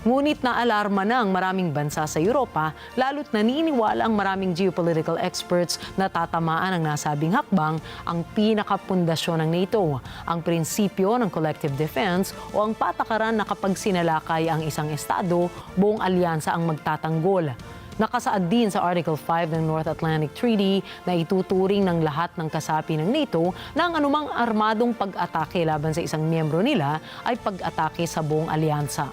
Ngunit naalarma na ang maraming bansa sa Europa, lalo't naniniwala ang maraming geopolitical experts na tatamaan ng nasabing hakbang ang pinakapundasyon ng NATO, ang prinsipyo ng collective defense o ang patakaran na kapag sinalakay ang isang estado, buong alyansa ang magtatanggol. Nakasaad din sa Article 5 ng North Atlantic Treaty na ituturing ng lahat ng kasapi ng NATO na ang anumang armadong pag-atake laban sa isang miyembro nila ay pag-atake sa buong alyansa.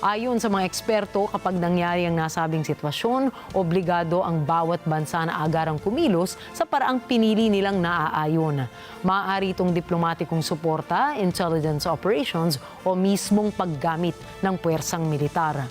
Ayon sa mga eksperto, kapag nangyari ang nasabing sitwasyon, obligado ang bawat bansa na agarang kumilos sa paraang pinili nilang naaayon. Maaari itong diplomatikong suporta, intelligence operations o mismong paggamit ng puwersang militar.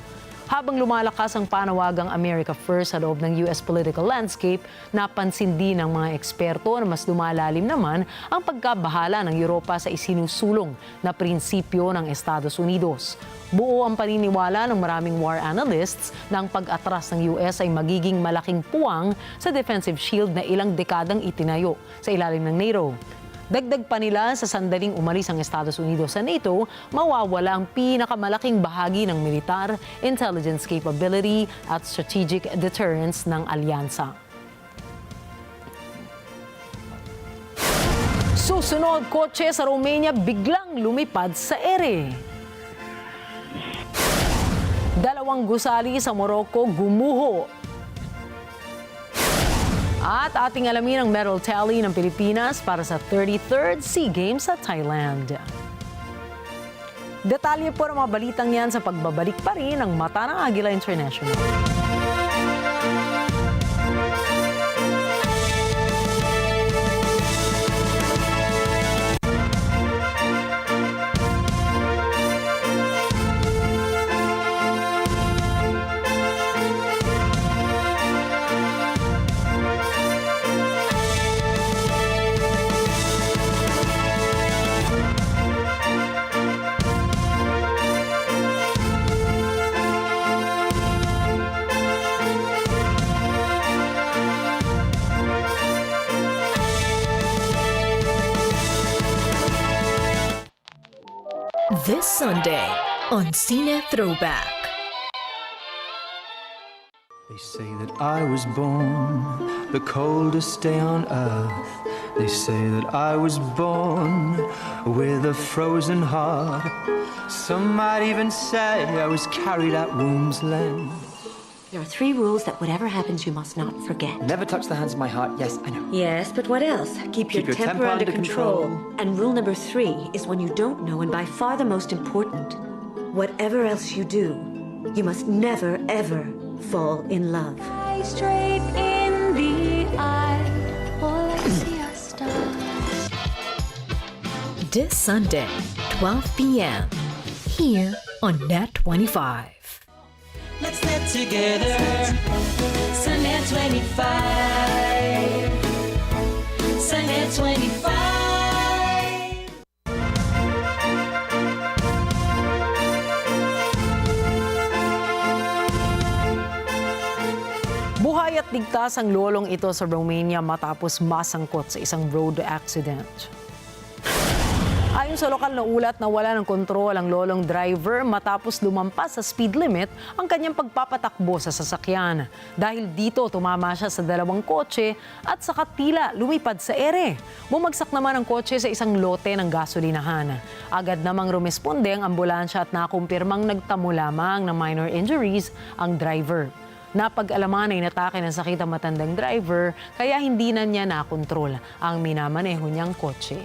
Habang lumalakas ang panawagang America First sa loob ng US political landscape, napansin din ng mga eksperto na mas lumalalim naman ang pagkabahala ng Europa sa isinusulong na prinsipyo ng Estados Unidos. Buo ang paniniwala ng maraming war analysts na ang pag-atras ng US ay magiging malaking puwang sa defensive shield na ilang dekadang itinayo sa ilalim ng NATO. Dagdag pa nila, sa sandaling umalis ang Estados Unidos sa NATO, mawawala ang pinakamalaking bahagi ng militar, intelligence capability at strategic deterrence ng alyansa. Susunod, kotse sa Romania biglang lumipad sa ere. 2 gusali sa Morocco gumuho. At ating alamin ang medal tally ng Pilipinas para sa 33rd SEA Games sa Thailand. Detalye po ng mga balitang yan sa pagbabalik pa rin ng Mata ng Agila International. This Sunday on Cine Throwback. They say that I was born the coldest day on earth. They say that I was born with a frozen heart. Some might even say I was carried at womb's length. There are 3 rules that whatever happens, you must not forget. Never touch the hands of my heart. Yes, I know. Yes, but what else? Keep your temper under control. And rule number 3 is when you don't know, and by far the most important, whatever else you do, you must never, ever fall in love. Straight in the eye, all I see are stars. This Sunday, 12 p.m. here on Net 25. Let's net together. Sunday 25. Sunday 25. Buhay at ligtas ang lolong ito sa Romania matapos masangkot sa isang road accident. Ayon sa lokal na ulat, nawala ng kontrol ang lolong driver matapos lumampas sa speed limit ang kanyang pagpapatakbo sa sasakyan. Dahil dito, tumama siya sa 2 kotse at sa tila lumipad sa ere. Bumagsak naman ang kotse sa isang lote ng gasolinahan. Agad namang rumesponde ang ambulansya at nakumpirmang nagtamo lamang ng minor injuries ang driver. Napag-alaman na inatake ng sakit ang matandang driver kaya hindi na niya nakontrol ang minamaneho niyang kotse.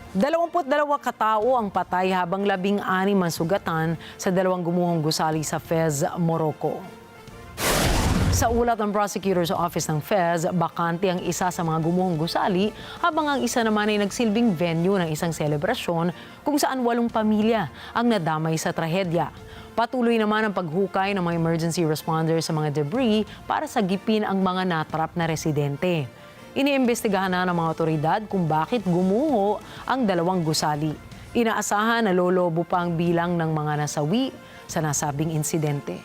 22 katao ang patay habang 16 ang sugatan sa 2 gumuhong gusali sa Fez, Morocco. Sa ulat ng Prosecutor's Office ng Fez, bakante ang isa sa mga gumuhong gusali habang ang isa naman ay nagsilbing venue ng isang selebrasyon kung saan 8 pamilya ang nadamay sa trahedya. Patuloy naman ang paghukay ng mga emergency responders sa mga debris para sagipin ang mga natrap na residente. Iniimbestigahan na ng mga otoridad kung bakit gumuho ang 2 gusali. Inaasahan na lolobo pa ang bilang ng mga nasawi sa nasabing insidente.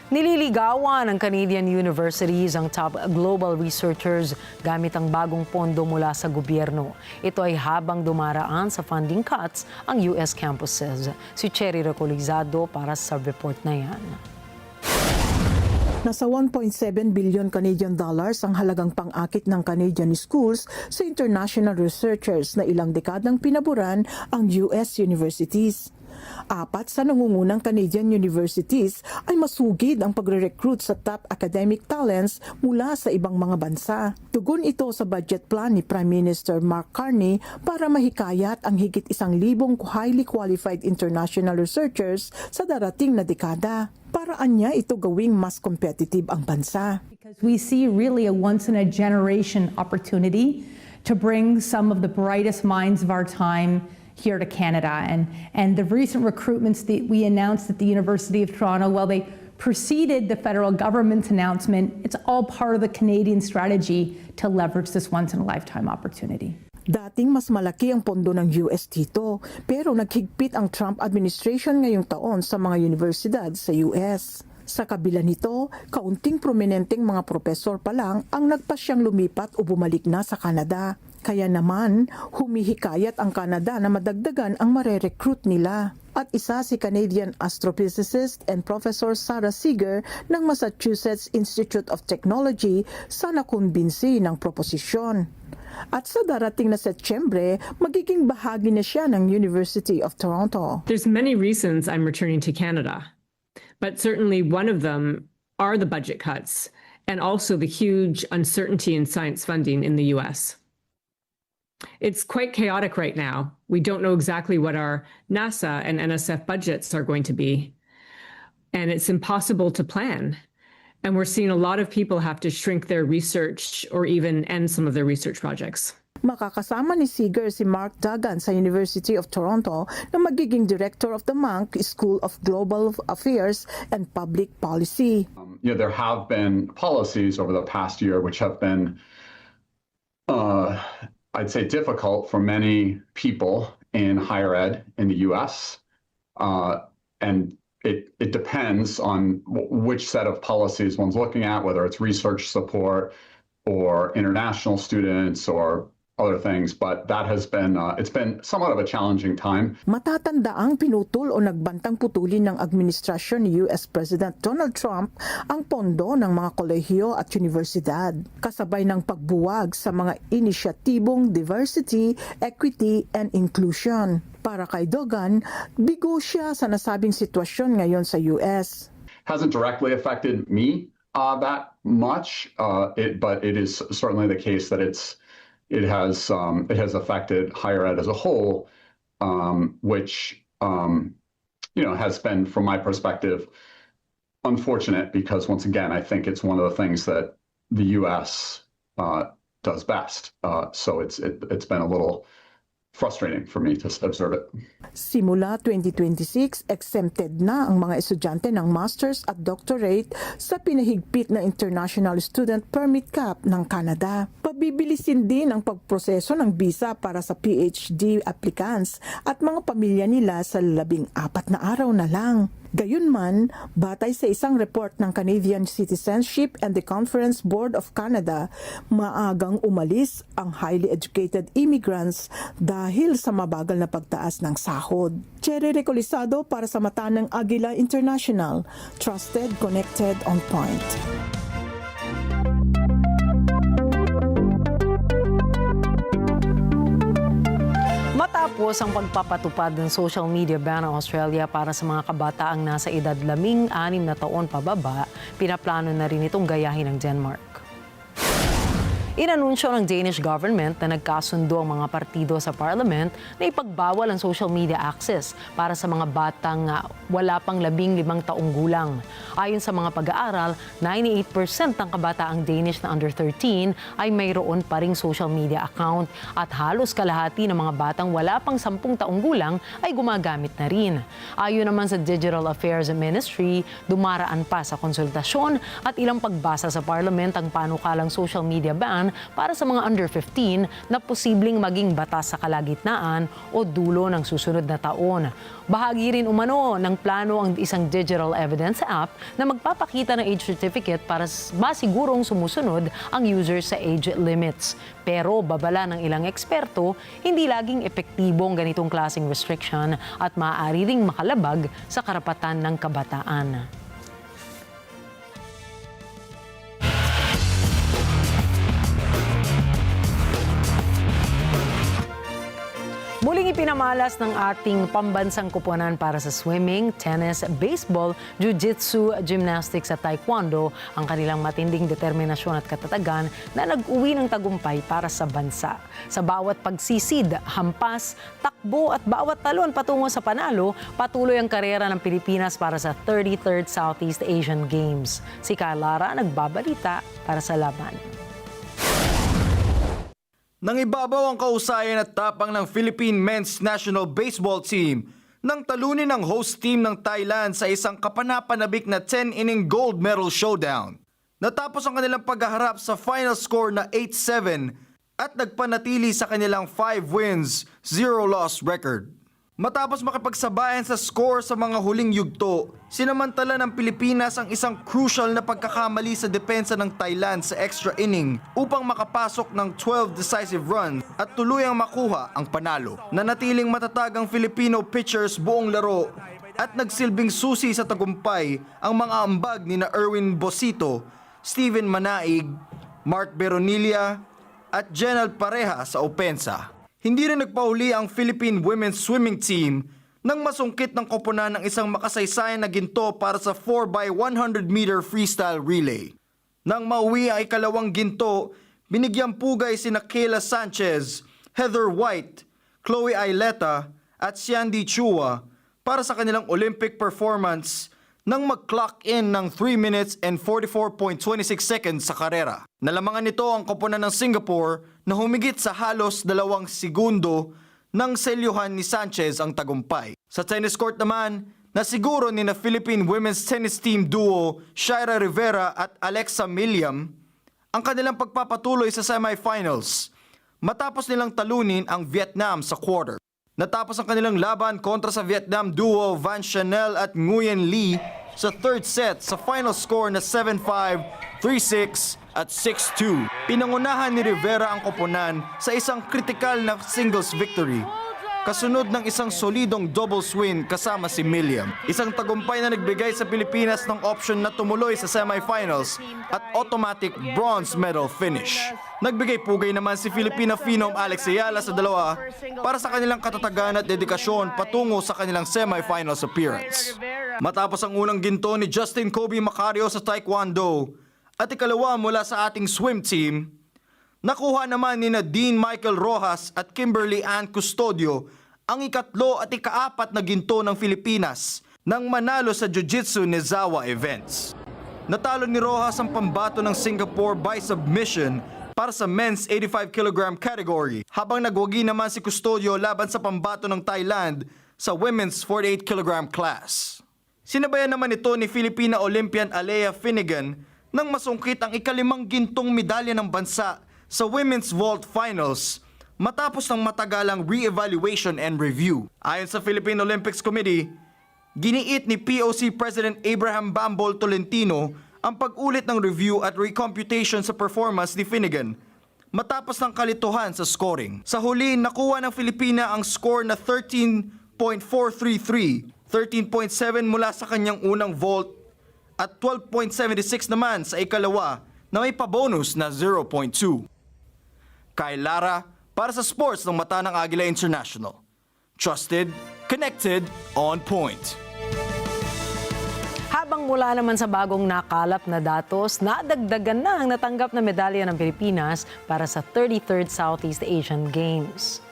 Nililigawan ng Canadian universities ang top global researchers gamit ang bagong pondo mula sa gobyerno. Ito ay habang dumaraan sa funding cuts ang US campuses. Si Cherry Recolizado para sa report na yan. Nasa 1.7 billion Canadian dollars ang halagang pang-akit ng Canadian schools sa international researchers na ilang dekadang pinaboran ang US universities. 4 sa nangungunang Canadian universities ay masugid ang pagre-recruit sa top academic talents mula sa ibang mga bansa. Tugon ito sa budget plan ni Prime Minister Mark Carney para mahikayat ang higit 1,000 highly qualified international researchers sa darating na dekada. Paraan niya ito gawing mas competitive ang bansa. Because we see really a once-in-a-generation opportunity to bring some of the brightest minds of our time here to Canada. And the recent recruitments that we announced at the University of Toronto, well, they preceded the federal government's announcement. It's all part of the Canadian strategy to leverage this once-in-a-lifetime opportunity. Dating mas malaki ang pondo ng US dito, pero naghigpit ang Trump administration ngayong taon sa mga universidad sa US. Sa kabila nito, kaunting prominenteng mga profesor pa lang ang nagpasyang lumipat o bumalik na sa Canada. Kaya naman, humihikayat ang Canada na madagdagan ang mare-recruit nila. at isa si Canadian astrophysicist and Professor Sarah Seeger ng Massachusetts Institute of Technology sa nakumbinsi ng proposisyon. At sa darating na Setyembre, magiging bahagi na siya ng University of Toronto. There's many reasons I'm returning to Canada, but certainly one of them are the budget cuts and also the huge uncertainty in science funding in the US. It's quite chaotic right now. We don't know exactly what our NASA and NSF budgets are going to be, and it's impossible to plan. And we're seeing a lot of people have to shrink their research or even end some of their research projects. Makakasama ni Seeger si Mark Duggan sa University of Toronto na magiging Director of the Munk School of Global Affairs and Public Policy. There have been policies over the past year which have been, I'd say, difficult for many people in higher ed in the U.S. And it depends on which set of policies one's looking at, whether it's research support or international students or other things, but that has been, it's been somewhat of a challenging time. Matatandaang pinutol o nagbantang putulin ng administrasyon ni US President Donald Trump ang pondo ng mga kolehiyo at universidad, kasabay ng pagbuwag sa mga inisyatibong diversity, equity, and inclusion. Para kay Duggan, bigo siya sa nasabing sitwasyon ngayon sa US. Hasn't directly affected me that much, but it is certainly the case that it has affected higher ed as a whole, which has been, from my perspective, unfortunate because once again, I think it's one of the things that the U.S. Does best. So it's been a little frustrating for me to observe it. Simula 2026, exempted na ang mga estudyante ng master's at doctorate sa pinahigpit na International Student Permit Cap ng Canada. Pabibilisin din ang pagproseso ng visa para sa PhD applicants at mga pamilya nila sa 14 na araw na lang. Gayunman, batay sa isang report ng Canadian Citizenship and the Conference Board of Canada, maagang umalis ang highly educated immigrants dahil sa mabagal na pagtaas ng sahod. Cherry Recolisado para sa mata ng Agila International. Trusted, connected, on point. Matapos ang pagpapatupad ng social media ban ng Australia para sa mga kabataang nasa edad 16 na taon pababa, pinaplano na rin itong gayahin ng Denmark. Inanunsyo ng Danish government na nagkasundo ang mga partido sa parliament na ipagbawal ang social media access para sa mga batang wala pang 15 taong gulang. Ayon sa mga pag-aaral, 98% ng kabataang Danish na under 13 ay mayroon pa ring social media account at halos kalahati ng mga batang wala pang 10 taong gulang ay gumagamit na rin. Ayon naman sa Digital Affairs Ministry, dumaraan pa sa konsultasyon at ilang pagbasa sa parliament ang panukalang social media ban para sa mga under 15 na posibleng maging batas sa kalagitnaan o dulo ng susunod na taon. Bahagi rin umano ng plano ang isang digital evidence app na magpapakita ng age certificate para masigurong sumusunod ang user sa age limits. Pero babala ng ilang eksperto, hindi laging epektibong ganitong klaseng restriction at maaari ring makalabag sa karapatan ng kabataan. Muling ipinamalas ng ating pambansang koponan para sa swimming, tennis, baseball, jiu-jitsu, gymnastics at taekwondo ang kanilang matinding determinasyon at katatagan na nag-uwi ng tagumpay para sa bansa. Sa bawat pagsisid, hampas, takbo at bawat talon patungo sa panalo, patuloy ang karera ng Pilipinas para sa 33rd Southeast Asian Games. Si Kyle Lara nagbabalita para sa laban. Nangibabaw ang kausayan at tapang ng Philippine Men's National Baseball Team nang talunin ang host team ng Thailand sa isang kapanapanabik na 10-inning gold medal showdown. Natapos ang kanilang paghaharap sa final score na 8-7 at nagpanatili sa kanilang 5 wins, 0 loss record. Matapos makipagsabayan sa score sa mga huling yugto, sinamantala ng Pilipinas ang isang crucial na pagkakamali sa depensa ng Thailand sa extra inning upang makapasok ng 12 decisive runs at tuluyang makuha ang panalo. Nanatiling matatag ang Filipino pitchers buong laro at nagsilbing susi sa tagumpay ang mga ambag ni na Erwin Bosito, Steven Manaig, Mark Beronilla at Jenal Pareha sa opensa. Hindi rin nagpauli ang Philippine Women's Swimming Team nang masungkit ng koponan ng isang makasaysayan na ginto para sa 4x100 meter freestyle relay. Nang mauwi ang ikalawang ginto, binigyang pugay sina Kayla Sanchez, Heather White, Chloe Aileta at Siandy Chua para sa kanilang Olympic performance nang mag-clock in ng 3 minutes and 44.26 seconds sa karera. Nalamangan nito ang koponan ng Singapore na humigit sa halos 2 segundo nang selyuhan ni Sanchez ang tagumpay. Sa tennis court naman, nasiguro ni na Philippine Women's Tennis Team duo Shaira Rivera at Alexa Milliam ang kanilang pagpapatuloy sa semifinals matapos nilang talunin ang Vietnam sa quarter. Natapos ang kanilang laban kontra sa Vietnam duo Van Chanel at Nguyen Lee sa third set sa final score na 7-5, 3-6 at 6-2. Pinangunahan ni Rivera ang koponan sa isang kritikal na singles victory, kasunod ng isang solidong doubles win kasama si Milliam. Isang tagumpay na nagbigay sa Pilipinas ng option na tumuloy sa semifinals at automatic bronze medal finish. Nagbigay pugay naman si Filipina Phenom Alex Ayala sa dalawa para sa kanilang katatagan at dedikasyon patungo sa kanilang semifinals appearance. Matapos ang unang ginto ni Justin Kobe Macario sa Taekwondo at ikalawa mula sa ating swim team, nakuha naman ni Dean Michael Rojas at Kimberly Ann Custodio ang ikatlo at ikaapat na ginto ng Pilipinas nang manalo sa Jiu-Jitsu Nezawa events. Natalo ni Rojas ang pambato ng Singapore by submission para sa men's 85 kg category, habang nagwagi naman si Custodio laban sa pambato ng Thailand sa women's 48 kg class. Sinabayan naman ito ni Filipina Olympian Alea Finnegan nang masungkit ang ikalimang gintong medalya ng bansa sa women's vault finals matapos ng matagalang re-evaluation and review. Ayon sa Philippine Olympics Committee, giniit ni POC President Abraham Bambol Tolentino ang pag-ulit ng review at recomputation sa performance ni Finnegan matapos ng kalituhan sa scoring. Sa huli, nakuha ng Filipina ang score na 13.433, 13.7 mula sa kanyang unang vault at 12.76 naman sa ikalawa na may pabonus na 0.2. Kay Lara, para sa sports ng mata ng Agila International. Trusted, connected, on point. Habang mula naman sa bagong nakalap na datos, nadagdagan na ang natanggap na medalya ng Pilipinas para sa 33rd Southeast Asian Games.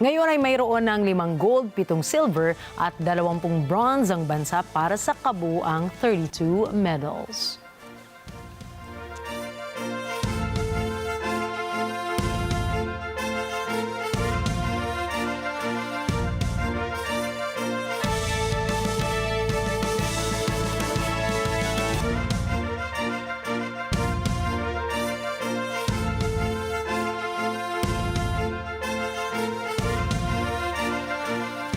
Ngayon ay mayroon ng 5 gold, 7 silver at 20 bronze ang bansa para sa kabuuang 32 medals.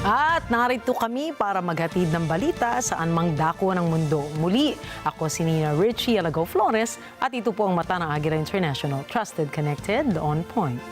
At narito kami para maghatid ng balita saan mang dako ng mundo. Muli, ako si Nina Richie Alagaw Flores at ito po ang mata ng Agila International. Trusted, connected, on point.